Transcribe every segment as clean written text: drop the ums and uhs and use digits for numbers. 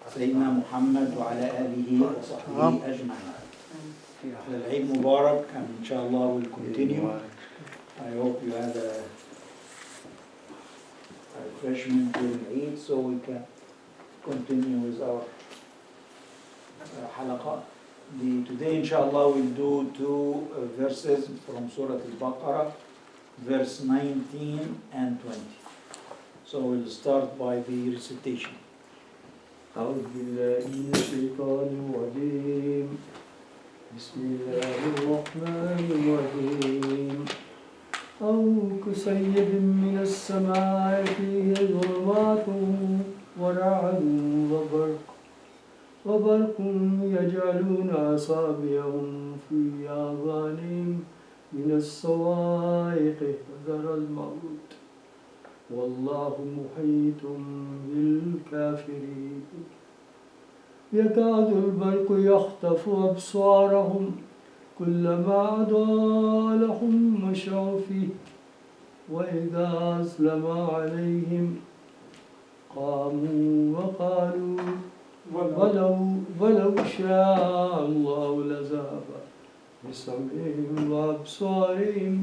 سيدنا محمد وعلى آله وصحبه أجمعين. العيد Mubarak, and inshallah we'll continue. I hope you had a refreshment during Eid so we can continue with our halaqah. Today inshallah we'll do two verses from Surah Al-Baqarah, verse 19 and 20. So we'll start by the recitation. أعوذ بالله من الشيطان الرجيم بسم الله الرحمن الرحيم أو كصيب من السماء فيه ظلمات ورعد وبرق يجعلون أصابعهم في آذانهم من الصواعق حذر الموت والله محيط بالكافرين يكاد البرق يخطف أبصارهم كلما أضاء لهم مشوا فيه وإذا أظلم عليهم قاموا وقالوا ولو شاء الله لذهب بسمعهم وأبصارهم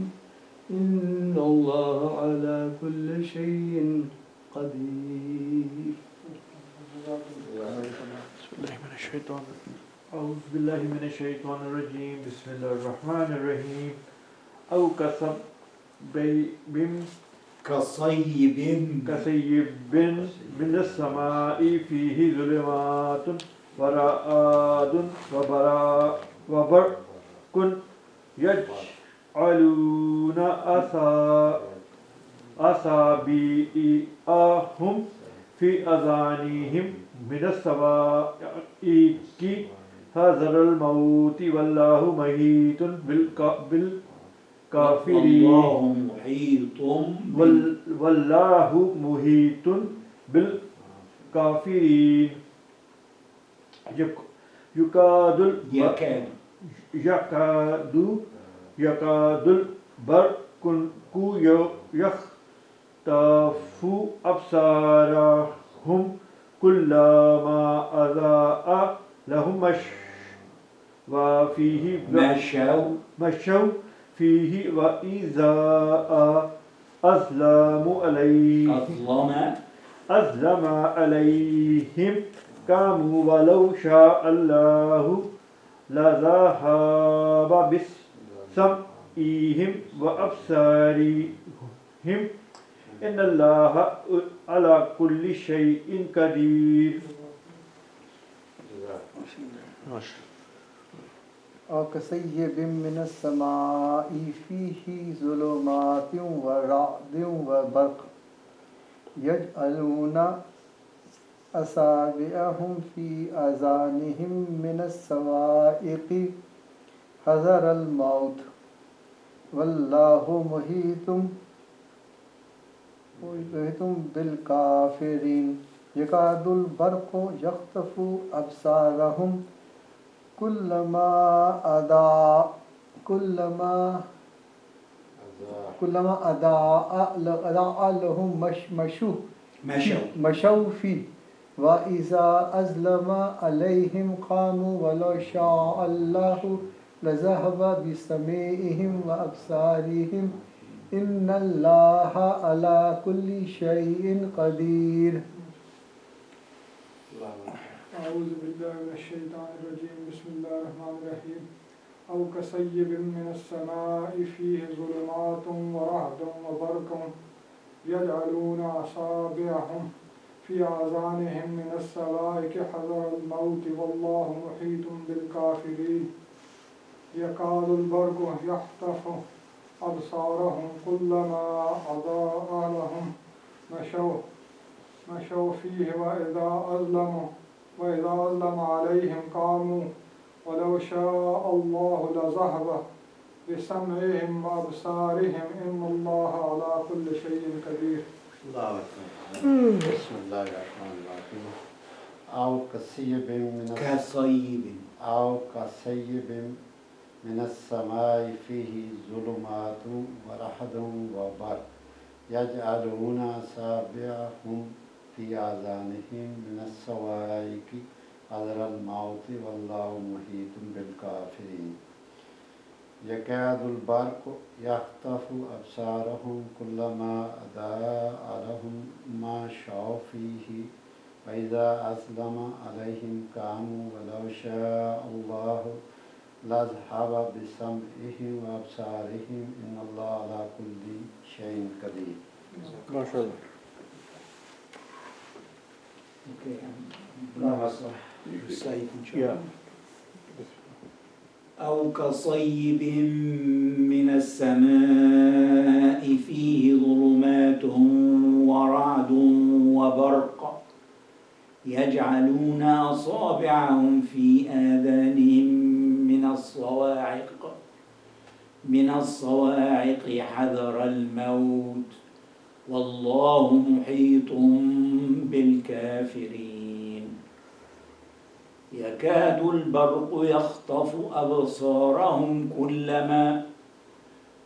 إن الله على كل شيء قدير. أعوذ بالله من الشيطان الرجيم بسم الله الرحمن الرحيم أو كصيب من السماء فيه ظلمات ورعد وبرق يجعلون أصابعهم في آذانهم من الصواعق حذر الموت والله محيط بالكافرين والله محيط بالكافرين يكاد البرق يخطف أبصارهم كلما أضاء لهم مشوا فيه وإذا أظلم عليهم قاموا ولو شاء الله لذهب بسمعهم وأبصارهم إن الله على كل شيء قدير. أو كصيب من السماء فيه ظلمات ورعد وبرق يجعلون أصابعهم في آذانهم من الصواعق حذر الموت والله محيط بالكافرين يكاد البرق يخطف أبصارهم كلما أضاء لهم مشوا فيه وإذا أظلم عليهم قاموا ولو شاء الله لذهب بسمعهم وأبصارهم إن الله على كل شيء قدير. أعوذ بالله من الشيطان الرجيم بسم الله الرحمن الرحيم أو كصيب من السماء فيه ظلمات ورعد وبرق يجعلون أصابعهم في آذانهم من الصواعق حذر الموت والله محيط بالكافرين يكاد البرق يخطف أبصارهم كلما أضاء لهم مشوا فيه وإذا أظلم عليهم قاموا ولو شاء الله لذهب بسمعهم وأبصارهم إن الله على كل شيء قدير. بسم الله الرحمن الرحيم أو كصيب من السماء فيه ظلمات ورعد وبرق يجعلون أصابعهم في في آذانهم من الصواعق حذر الموت والله محيط بالكافرين يكاد البرق يخطف أبصارهم كلما أضاء لهم ما شاءوا فيه وإذا أظلم عليهم قاموا ولو شاء الله لذهب بسمعهم وأبصارهم إن الله على كل شيء قدير. ما شاء الله. Okay, recite inshallah. أو كصيب من السماء فيه ظلمات ورعد وبرق يجعلون أصابعهم في آذانهم من الصواعق حذر الموت والله محيط بالكافرين يكاد البرق يخطف أبصارهم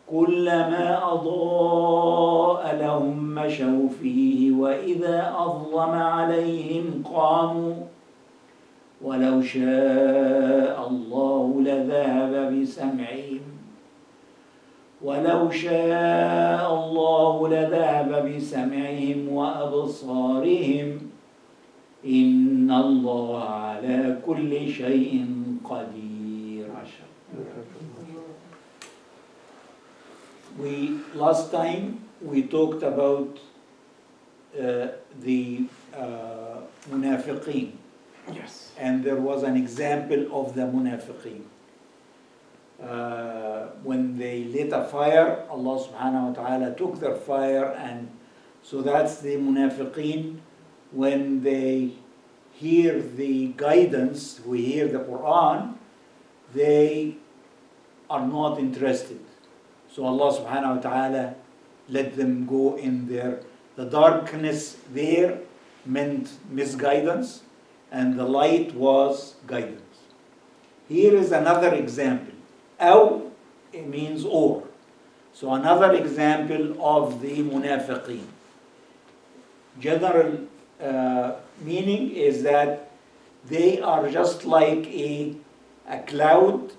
كلما أضاء لهم مشوا فيه وإذا أظلم عليهم قاموا ولو شاء الله لذهب بسمعهم وأبصارهم إن الله على كل شيء قدير. Last time we talked about the munafiqeen. Yes. And there was an example of the munafiqeen. When they lit a fire, Allah subhanahu wa ta'ala took their fire, and so that's the munafiqeen. When they hear the guidance, we hear the Quran, they are not interested. So Allah subhanahu wa ta'ala let them go in there. The darkness there meant misguidance, and the light was guidance. Here is another example. Aw, it means or. So another example of the munafiqeen. General meaning is that they are just like a cloud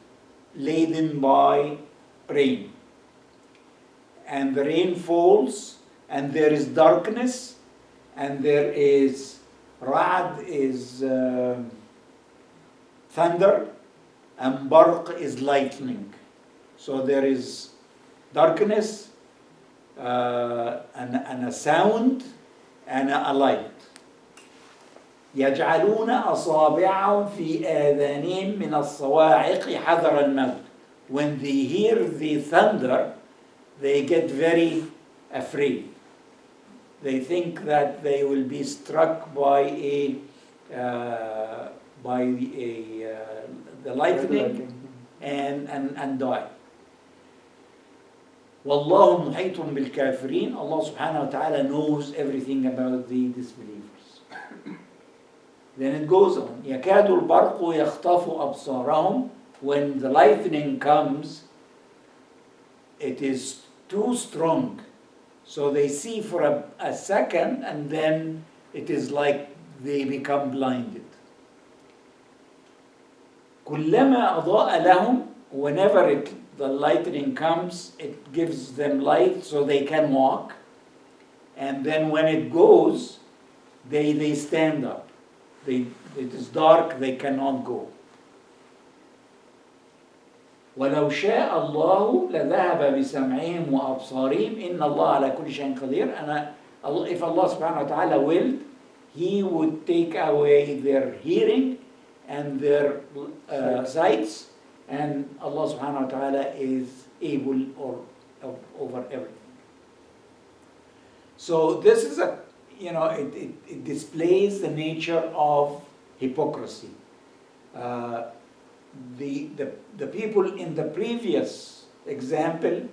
laden by rain. And the rain falls, and there is darkness, and there is ra'd is thunder, and barq is lightning. So there is darkness, and a sound, and a light. يجعلون أصابعهم في آذانهم من الصواعق حذر الموت. When they hear the thunder, they get very afraid. They think that they will be struck by the lightning and die. وَاللَّهُ مُحِيطٌ بِالْكَافِرِينَ. Allah subhanahu wa ta'ala knows everything about the disbelievers. Then it goes on. يَكَادُ الْبَرْقُ يَخْطَفُ أَبْصَارَهُم. When the lightning comes, it is too strong. So they see for a second, and then it is like they become blinded. كُلَّمَا أَضَاءَ لَهُمْ. Whenever the lightning comes, it gives them light so they can walk. And then when it goes, they stand up. It is dark, they cannot go. وَلَوْ شَاءَ اللَّهُ لَذَهَبَ بِسَمْعِهِمْ وَأَبْصَارِهِمْ إِنَّ اللَّهَ عَلَى كُلِّ شَيْءٍ قَدِيرٌ. And if Allah subhanahu wa ta'ala willed, He would take away their hearing and their sights, and Allah subhanahu wa ta'ala is able over everything. So this is it displays the nature of hypocrisy. The people in the previous example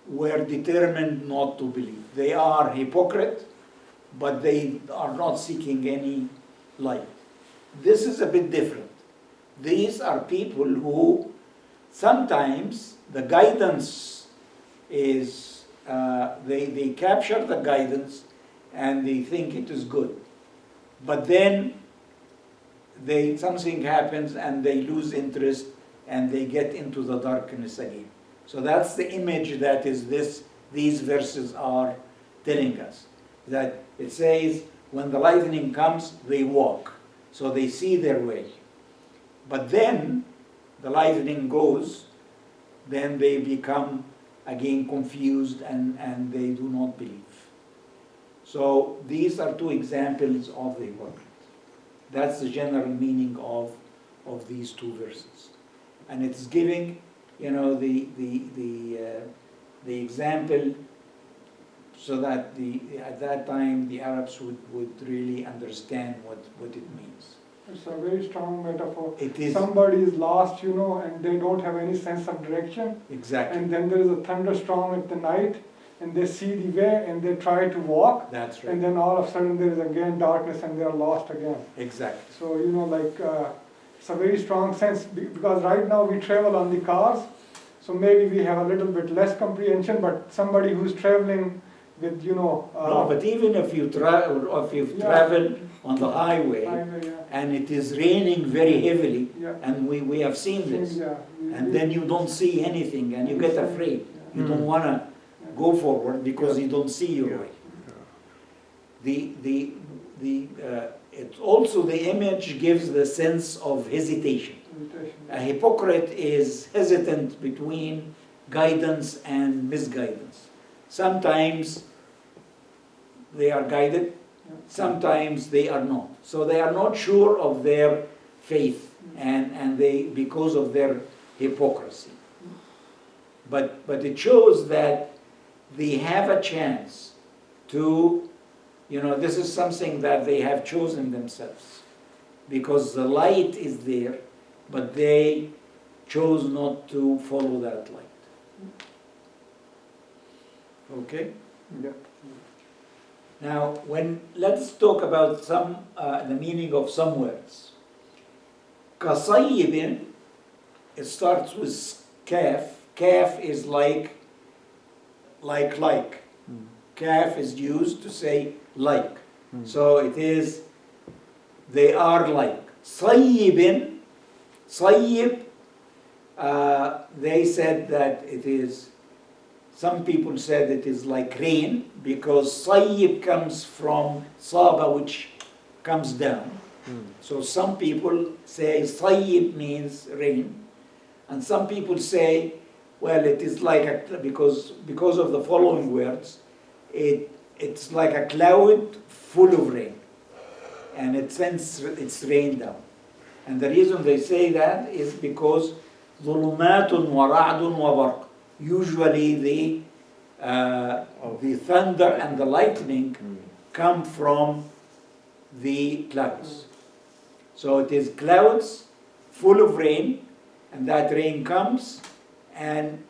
were determined not to believe. They are hypocrite, but they are not seeking any light. This is a bit different. These are people who sometimes the guidance is, they capture the guidance, and they think it is good. But then something happens and they lose interest and they get into the darkness again. So that's the image that these verses are telling us. That it says, when the lightning comes, they walk. So they see their way. But then the lightning goes, then they become again confused and they do not believe. So these are two examples of the hypocrite. That's the general meaning of these two verses. And it's giving, the example so that at that time the Arabs would really understand what it means. It's a very strong metaphor. It is. Somebody is lost, and they don't have any sense of direction. Exactly. And then there is a thunderstorm at the night, and they see the way, and they try to walk. That's right. And then all of a sudden there is again darkness, and they are lost again. Exactly. So, it's a very strong sense, because right now we travel on the cars, so maybe we have a little bit less comprehension, but somebody who's traveling with, No, but even if you travel, or if you've traveled on the highway, and it is raining very heavily, and we have seen this, and then you don't see anything, and you get afraid. You don't want to go forward because you don't see your way. It also, the image gives the sense of hesitation. A hypocrite is hesitant between guidance and misguidance. Sometimes they are guided, sometimes they are not. So they are not sure of their faith, and they, because of their hypocrisy. But it shows that they have a chance to, this is something that they have chosen themselves, because the light is there, but they chose not to follow that light. Okay? Yeah. Now, let's talk about the meaning of some words. Kasayibin, it starts with kaf. Kaf is like. Kaf is used to say like. So it is, they are like. Sayyibin, sayyib, they said that it is, some people said it is like rain, because sayyib comes from saba, which comes down. So some people say sayyib means rain, and some people say, well, it is like because of the following words, it's like a cloud full of rain, and it sends its rain down. And the reason they say that is because ظُلُمَاتٌ وَرَعْدٌ وَبَرْقٌ. Usually the thunder and the lightning come from the clouds. So it is clouds full of rain, and that rain comes and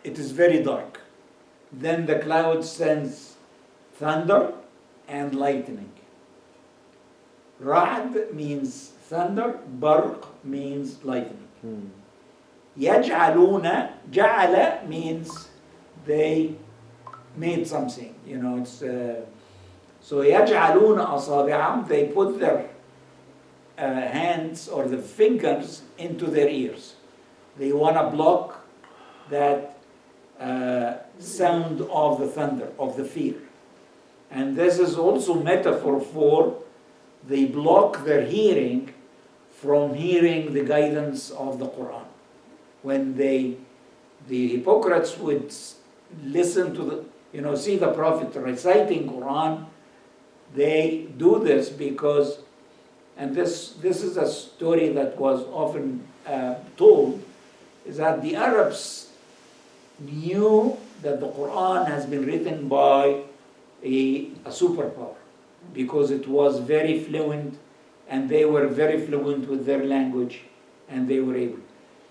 it is very dark. Then the cloud sends thunder and lightning. Ra'd means thunder, barq means lightning. Yaj'aluna, ja'ala means they made something, it's so yaj'aluna asabi'ahum, they put their hands or the fingers into their ears. They want to block that sound of the thunder, of the fear. And this is also metaphor for they block their hearing from hearing the guidance of the Quran. When the hypocrites would listen to see the Prophet reciting Quran, they do this because, and this is a story that was often told, is that the Arabs knew that the Quran has been written by a superpower, because it was very fluent, and they were very fluent with their language, and they were able.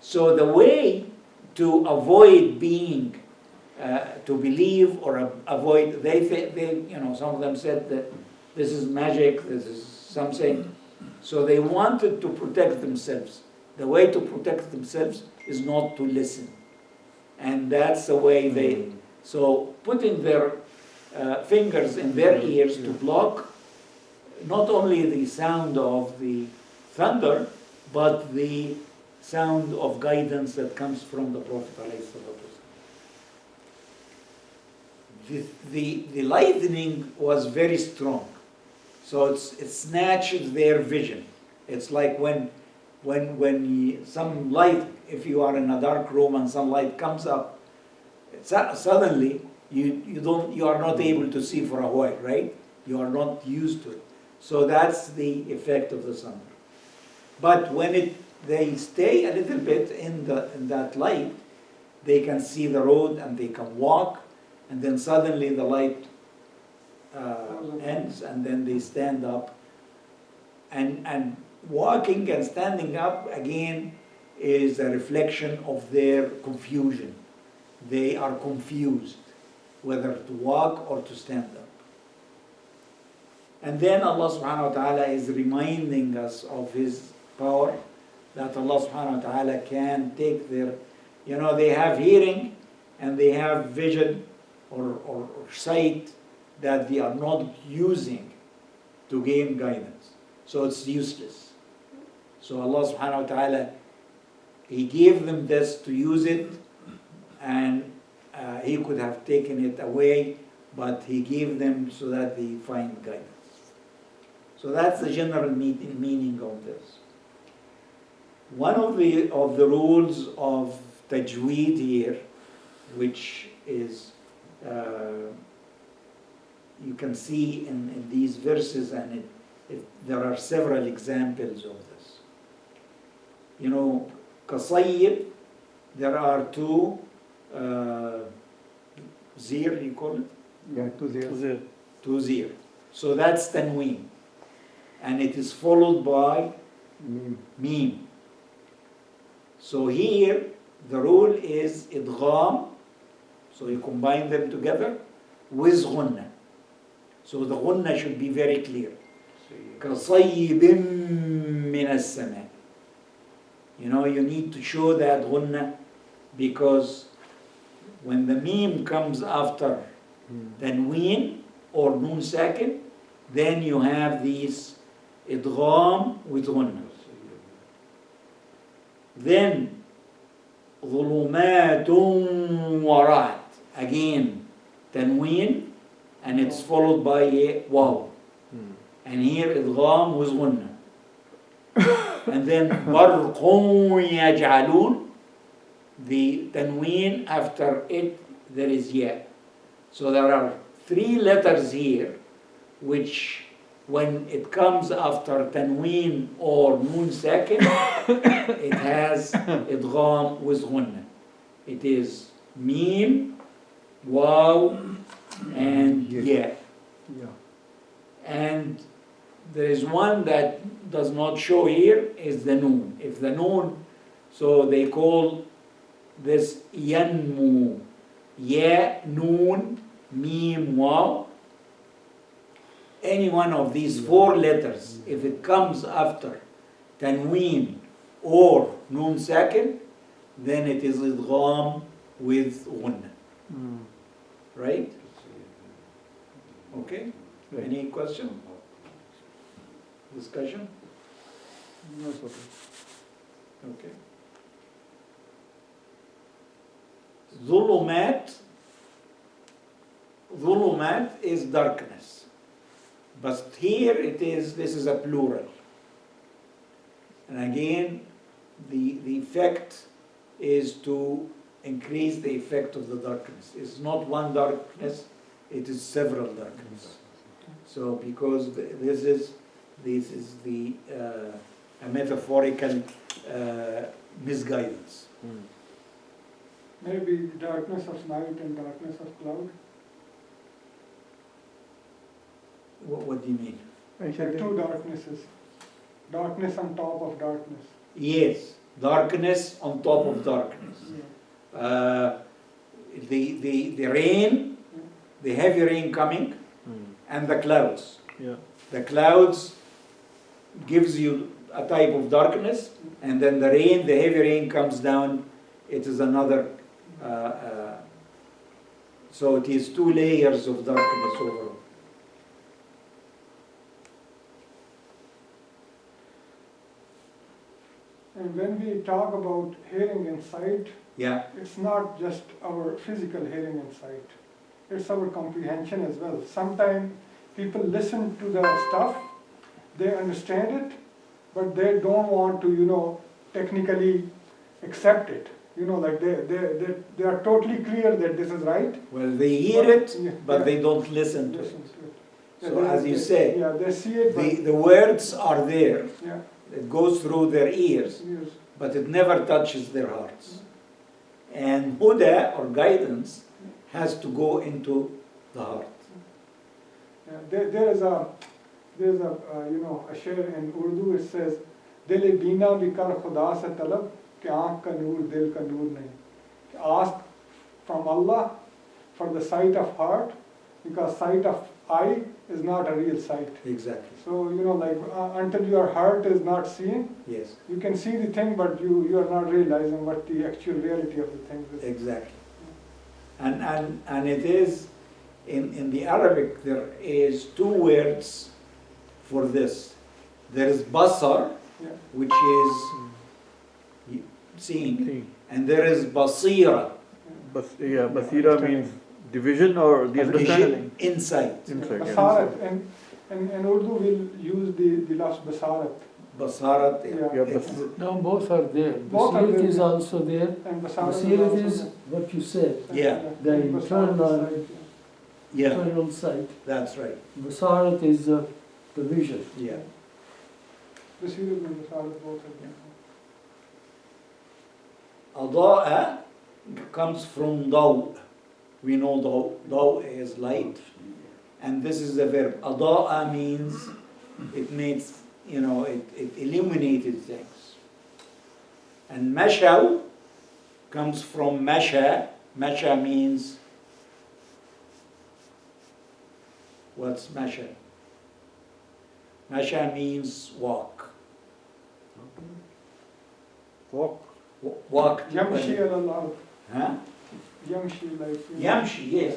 So the way to avoid being, to believe or avoid, some of them said that this is magic, this is something. So they wanted to protect themselves. The way to protect themselves is not to listen. And that's the way so putting their fingers in their ears to block not only the sound of the thunder, but the sound of guidance that comes from the Prophet ﷺ. The lightning was very strong, so it snatched their vision. It's like when some light, if you are in a dark room and some light comes up, suddenly you are not able to see for a while, right? You are not used to it. So that's the effect of the thunder. But when they stay a little bit in that light, they can see the road and they can walk, and then suddenly the light ends, and then they stand up. And walking and standing up again is a reflection of their confusion. They are confused whether to walk or to stand up. And then Allah subhanahu wa ta'ala is reminding us of His power, that Allah subhanahu wa ta'ala can take their, they have hearing and they have vision or sight that they are not using to gain guidance. So it's useless. So Allah subhanahu wa ta'ala, He gave them this to use it, and He could have taken it away, but He gave them so that they find guidance. So that's the general meaning of this. One of the rules of Tajweed here, which is you can see in these verses, and there are several examples of this. Qasayyib, there are two zir, you call it? Yeah, 2-0. 2 zir. So that's tanween. And it is followed by mim. So here, the rule is idgham, so you combine them together, with ghunna. So the ghunna should be very clear. كَصَيِّبٍ مِّنَ السَّمَاءِ. You need to show that ghunna, because when the mim comes after tanween or nun sakin, then you have these idgham with ghunna. Then ظُلُمَاتٌ وَرَعْدٌ, again tanween, and it's followed by a waw. And here idgham with ghunna. And then بَرْقٌ يَجْعَلُونَ, the tanween after it there is ya. So there are 3 letters here which, when it comes after tanween or nun sakin, it has idgham with ghunna. It is mim, waw, and ya. And there is one that does not show here, is the noon. If the noon, so they call this yanmu, ya, noon, mim, waw. Any one of these 4 letters, if it comes after tanween or noon sakin, then it is idgham with ghunna. Right? Okay? Any question? Discussion? No, it's okay. Okay. Zulumat is darkness. But here this is a plural. And again, the effect is to increase the effect of the darkness. It's not one darkness, it is several darkness. So because this is the a metaphorical misguidance. Maybe darkness of night and darkness of cloud. What do you mean? Like 2 darknesses. Darkness on top of darkness. Yes, darkness on top of darkness. The rain, the heavy rain coming, and the clouds. The clouds gives you a type of darkness, and then the rain, the heavy rain comes down, it is another So it is 2 layers of darkness overall. And when we talk about hearing and sight, Yeah, it's not just our physical hearing and sight. It's our comprehension as well. Sometimes people listen to the stuff, they understand it, but they don't want to, technically accept it. Like they are totally clear that this is right. well, they hear it, Yeah, but yeah. they don't listen to Listen it. to it. Yeah, So as you say, yeah, they see it, but the words are there, yeah, it goes through their ears, yes. but it never touches their hearts. And Huda, or guidance, has to go into the heart. Yeah, there is a a share in Urdu. It says, "Dil bina bikar khuda se talab, कि आँख का नूर दिल का नूर नहीं." Ask from Allah for the sight of heart, because sight of eye is not a real sight. Exactly. So until your heart is not seeing, Yes, you can see the thing, but you are not realizing what the actual reality of the thing is. exactly. And it is, in the Arabic, there is 2 words for this. There is basar, Yeah. which is seeing, and there is basira, Basira means division or the understanding? insight. Insight, yeah. Basarat, and Urdu will use the last basarat. Basarat, Yeah. Yeah, it's- Now both are there. Both are Basirat there. is also there. And basarat Basirat also is there. what you said, Yeah. the And basarat is internal- sight, yeah, internal sight. that's right, Basarat is the vision. yeah. Basirat and basarat both are there. Ada'a comes from daw. We know daw. Daw is light. And this is the verb. Ada'a means it makes, it illuminated things. And mashaw comes from masha. Masha means, what's masha? Masha means walk. Walk. Walk. Yamshi al-ard. Huh? Yamshi like. Yamshi, yes.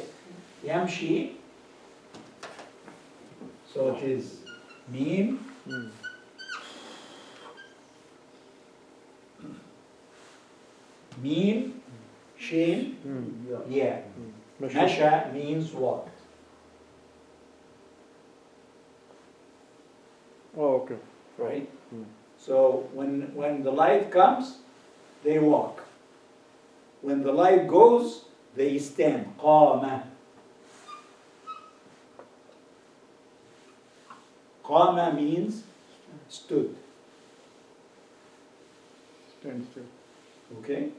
Yamshi. So it is mim, mim, shin, yeah. Masha means walk. Oh, okay. Right? Hmm. So when the light comes, they walk. When the light goes, they stand. Qama. Qama means stood. Stand still. Okay?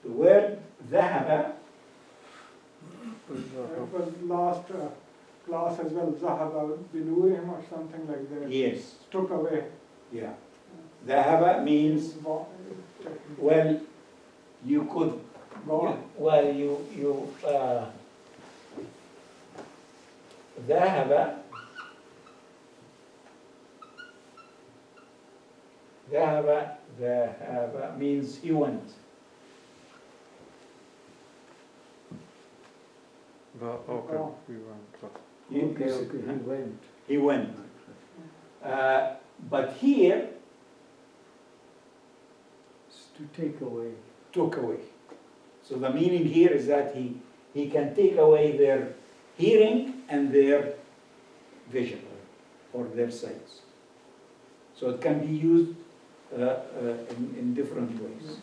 The word ذهب, It was last class as well, Zahaba Binurihim or something like that. yes, Took away. yeah. ذهب means, well, you could, Gone. well, ذهب, ذهب means he went. Okay. Oh. We went. He went. He went. But here, It's to take away. took away. So the meaning here is that he can take away their hearing and their vision, or their sights. So it can be used in different ways.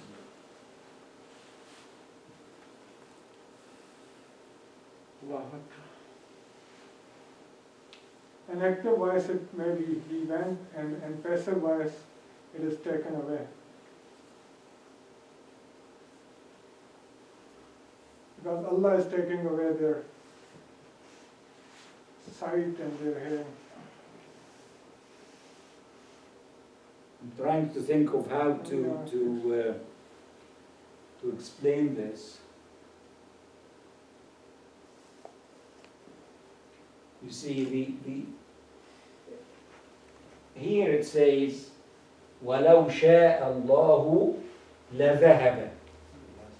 An active voice, it may be he went, and passive voice, it is taken away. Because Allah is taking away their sight and their hearing. I'm trying to think of how to explain this. You see, here it says, وَلَوْ شَاءَ اللَّهُ لَذَهَبَ.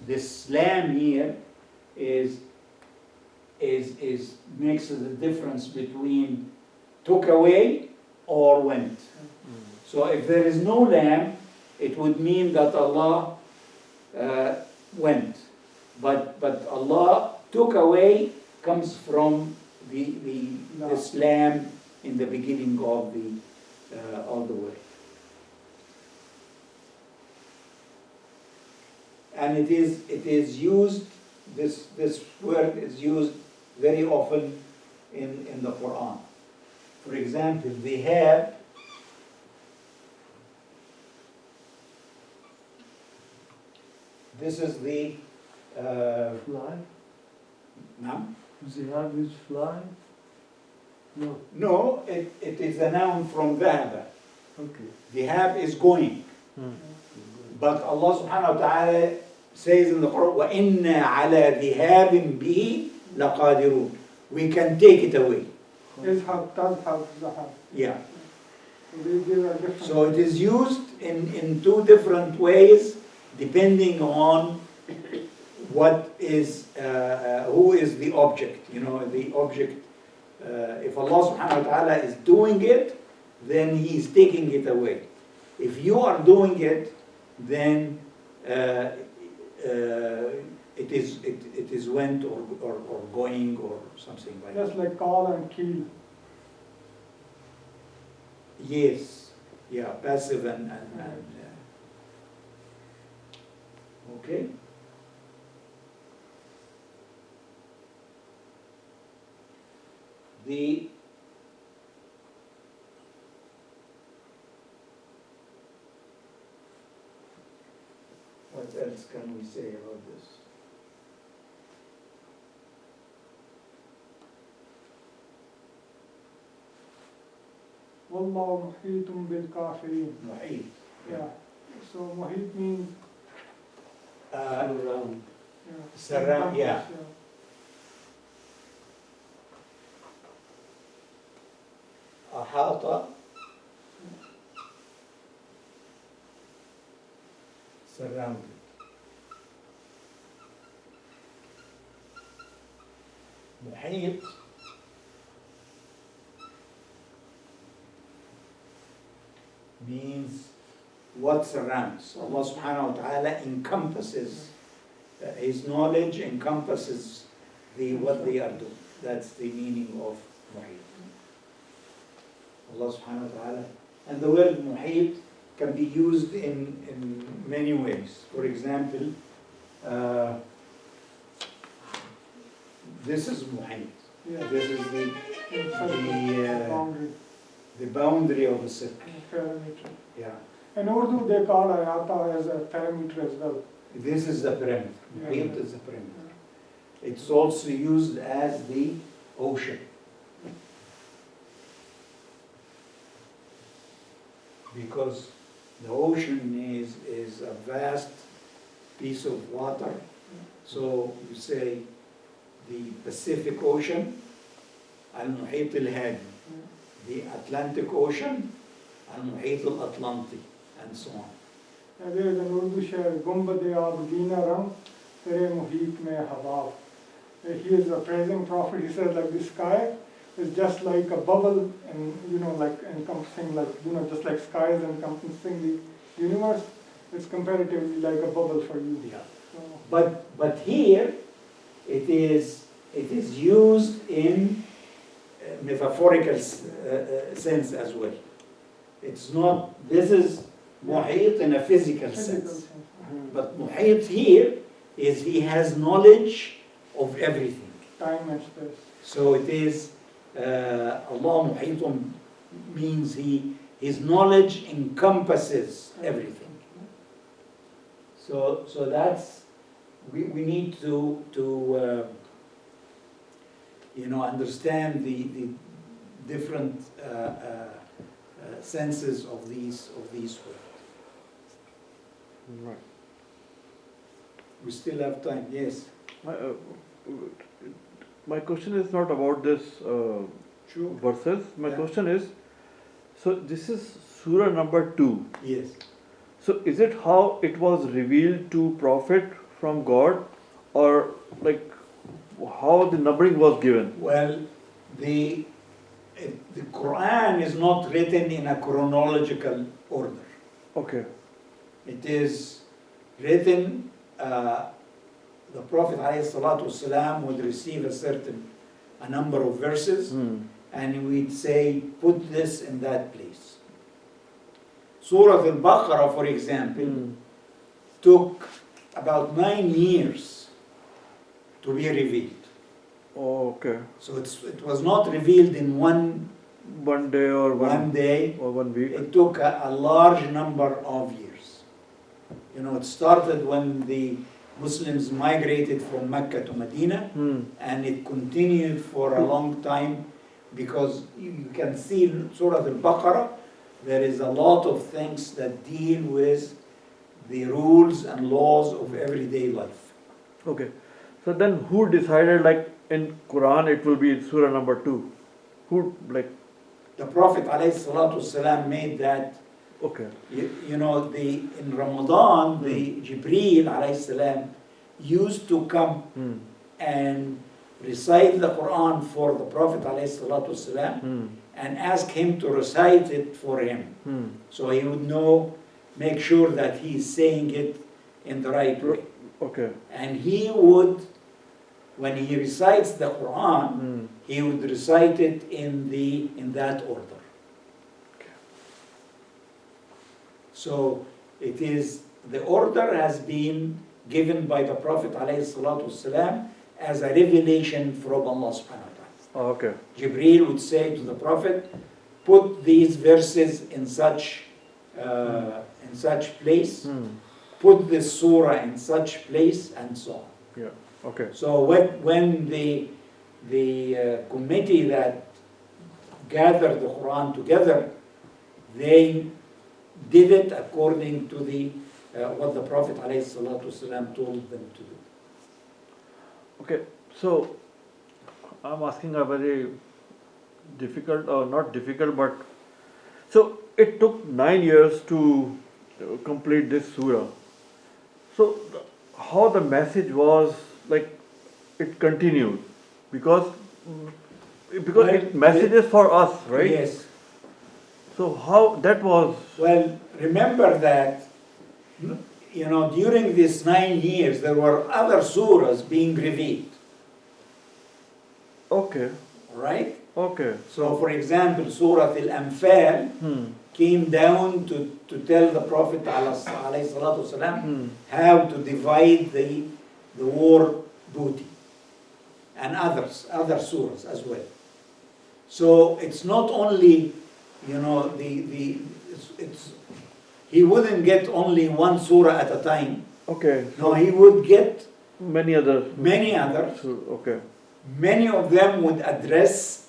This lam here is makes the difference between took away or went. So if there is no lam, it would mean that Allah went. But Allah took away comes from this lam in the beginning of the word. And it is used, this word is used very often in the Quran. For example, they have this is the Fly? no, Zihab is fly? No. no, it is a noun from dhahaba. Okay. Dhahab is going. But Allah subhanahu wa ta'ala says in the Quran, وَإِنَّا عَلَى ذِهَابٍ بِهِ لَقَادِرُونَ. We can take it away. Izhab, tadhab, zahab. Yeah. So these are different. So it is used in two different ways depending on what is, who is the object. You know, the object, if Allah subhanahu wa ta'ala is doing it, then He is taking it away. If you are doing it, then it is went or going or something like that. Just like call and kill. Yes, yeah, passive and okay. What else can we say about this? Wallahu muhitum bil kafirin. Muhit. Yeah. So muhit means Around. Surround, yeah. أحاط surrounded. محيط means what surrounds. Allah subhanahu wa ta'ala encompasses, His knowledge encompasses what they are doing. That's the meaning of muhit. Allah subhanahu wa ta'ala. And the word muhit can be used in many ways. For example, this is muhit. Yeah. This is Boundary. the boundary of a circle. Perimeter. Yeah. In Urdu, they call ayata as a perimeter as well. This is the perimeter. Yeah. Muhit is the perimeter. It's also used as the ocean. Because the ocean is a vast piece of water. So you say the Pacific Ocean, Al-Muhit al-Hadi, the Atlantic Ocean, Al-Muhit al-Atlanti, and so on. There is an Urdu share, Gumbade aab Dina Ram, Tere Muhit mein Habab. He is appraising Prophet, he says like the sky is just like a bubble and like encompassing just like sky is encompassing the universe, it's comparatively like a bubble for you. Yeah. So, But here it is used in metaphorical sense as well. It's not, this is muhit in a physical physical sense. sense. But muhit here is he has knowledge of everything. Time and space. So it is Allah muhitun means his knowledge encompasses everything. So that's we need to understand the different senses of these words. Right. We still have time. Yes. My question is not about this Sure. verses. My Yeah. question is, so this is Surah number 2. Yes. So is it how it was revealed to Prophet from God, or like how the numbering was given? Well, the Quran is not written in a chronological order. Okay. It is written, the Prophet ﷺ would receive a number of verses, and we'd say, put this in that place. Surah Al-Baqarah, for example, took about 9 years to be revealed. Oh, okay. So it was not revealed in one Day or one day. or 1 week. It took a large number of years. You know, it started when the Muslims migrated from Mecca to Medina, and it continued for a long time, because you can see in Surah Al-Baqarah, there is a lot of things that deal with the rules and laws of everyday life. Okay. So then who decided, like in Quran it will be Surah number 2? Who, like, The Prophet ﷺ made that. okay. You know, in Ramadan, the Jibreel ﷺ used to come and recite the Quran for the Prophet ﷺ and ask him to recite it for him. So he would know, make sure that he's saying it in the right way. Okay. And he would, when he recites the Quran, he would recite it in that order. So it is, the order has been given by the Prophet ﷺ as a revelation from Allah subhanahu wa ta'ala. Oh, okay. Jibreel would say to the Prophet, put these verses in such place, put this surah in such place, and so on. Yeah. Okay. So when the committee that gathered the Quran together, they did it according to what the Prophet ﷺ told them to do. Okay. So I'm asking a very difficult, or not difficult, but so it took 9 years to complete this surah. So how the message was, like, it continued, because Well, it messages for us, right? Yes. So how that was? Well, remember that, you know, during these 9 years, there were other surahs being revealed. Okay. Right? Okay. So, for example, Surah Al-Anfal came down to tell the Prophet ﷺ how to divide the war booty, and other surahs as well. So it's not only, you know, he wouldn't get only one surah at a time. Okay. No, he would get Many others. many others. Okay. Many of them would address